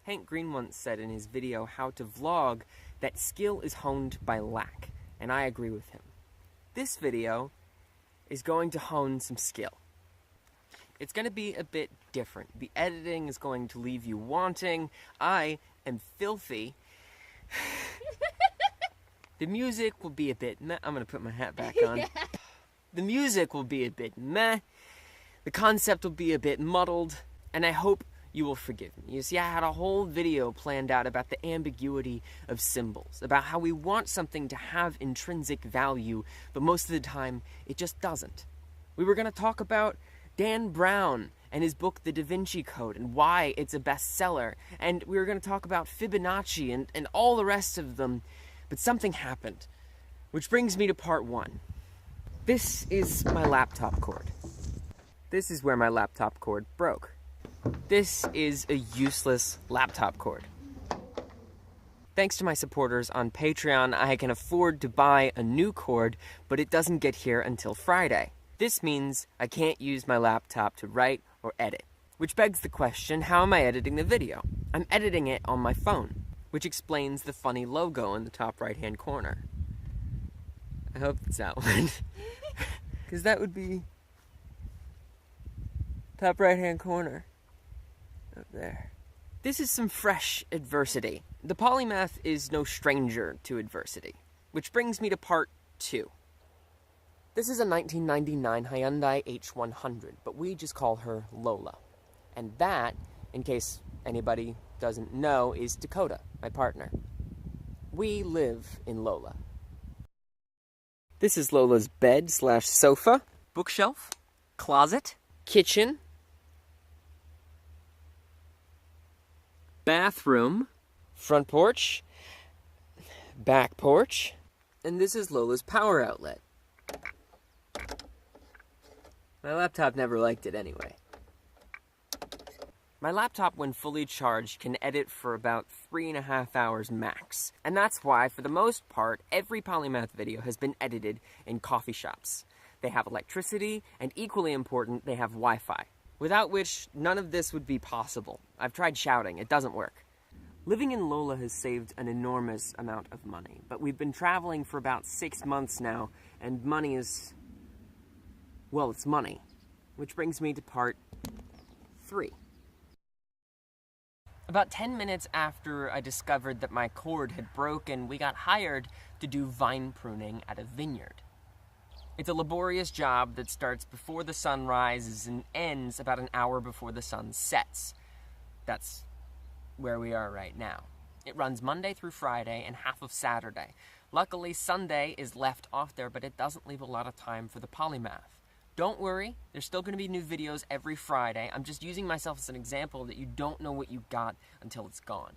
Hank Green once said in his video How to Vlog that skill is honed by lack, and I agree with him. This video is going to hone some skill. It's going to be a bit different. The editing is going to leave you wanting. I am filthy. The music will be a bit meh. I'm going to put my hat back on. Yeah. The music will be a bit meh. The concept will be a bit muddled. And I hope you will forgive me. You see, I had a whole video planned out about the ambiguity of symbols, about how we want something to have intrinsic value, but most of the time, it just doesn't. We were going to talk about Dan Brown and his book, The Da Vinci Code, and why it's a bestseller. And we were going to talk about Fibonacci and all the rest of them, but something happened. Which brings me to part one. This is my laptop cord. This is where my laptop cord broke. This is a useless laptop cord. Thanks to my supporters on Patreon, I can afford to buy a new cord, but it doesn't get here until Friday. This means I can't use my laptop to write or edit. Which begs the question, how am I editing the video? I'm editing it on my phone, which explains the funny logo in the top right-hand corner. I hope it's that one. Because that would be top right-hand corner. Up there. This is some fresh adversity. The Polymath is no stranger to adversity. Which brings me to part two. This is a 1999 Hyundai H100, but we just call her Lola. And that, in case anybody doesn't know, is Dakota, my partner. We live in Lola. This is Lola's bed/sofa, bookshelf, closet, kitchen, bathroom, front porch, back porch, and this is Lola's power outlet. My laptop never liked it anyway. My laptop, when fully charged, can edit for about 3.5 hours max. And that's why, for the most part, every Polymath video has been edited in coffee shops. They have electricity, and equally important, they have Wi-Fi. Without which, none of this would be possible. I've tried shouting, it doesn't work. Living in Lola has saved an enormous amount of money, but we've been traveling for about 6 months now, and money is, well, it's money. Which brings me to part 3. About 10 minutes after I discovered that my cord had broken, we got hired to do vine pruning at a vineyard. It's a laborious job that starts before the sun rises and ends about an hour before the sun sets. That's where we are right now. It runs Monday through Friday and half of Saturday. Luckily, Sunday is left off there, but it doesn't leave a lot of time for the Polymath. Don't worry, there's still going to be new videos every Friday. I'm just using myself as an example that you don't know what you got until it's gone.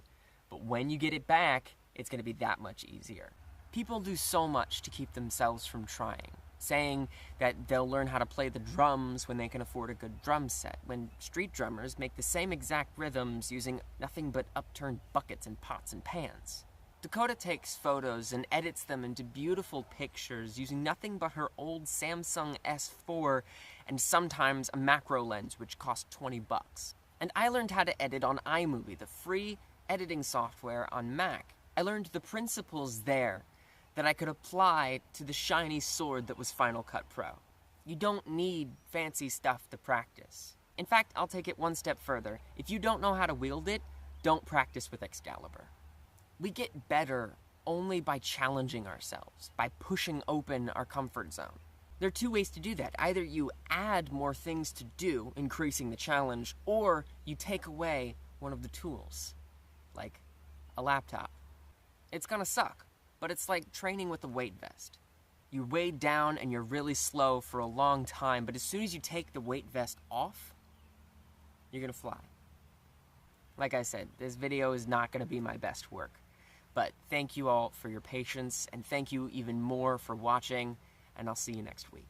But when you get it back, it's going to be that much easier. People do so much to keep themselves from trying, saying that they'll learn how to play the drums when they can afford a good drum set, when street drummers make the same exact rhythms using nothing but upturned buckets and pots and pans. Dakota takes photos and edits them into beautiful pictures using nothing but her old Samsung S4 and sometimes a macro lens which cost $20. And I learned how to edit on iMovie, the free editing software on Mac. I learned the principles there that I could apply to the shiny sword that was Final Cut Pro. You don't need fancy stuff to practice. In fact, I'll take it one step further. If you don't know how to wield it, don't practice with Excalibur. We get better only by challenging ourselves, by pushing open our comfort zone. There are 2 ways to do that. Either you add more things to do, increasing the challenge, or you take away one of the tools, like a laptop. It's gonna suck, but it's like training with a weight vest. You're weighed down and you're really slow for a long time, but as soon as you take the weight vest off, you're gonna fly. Like I said, this video is not gonna be my best work. But thank you all for your patience, and thank you even more for watching, and I'll see you next week.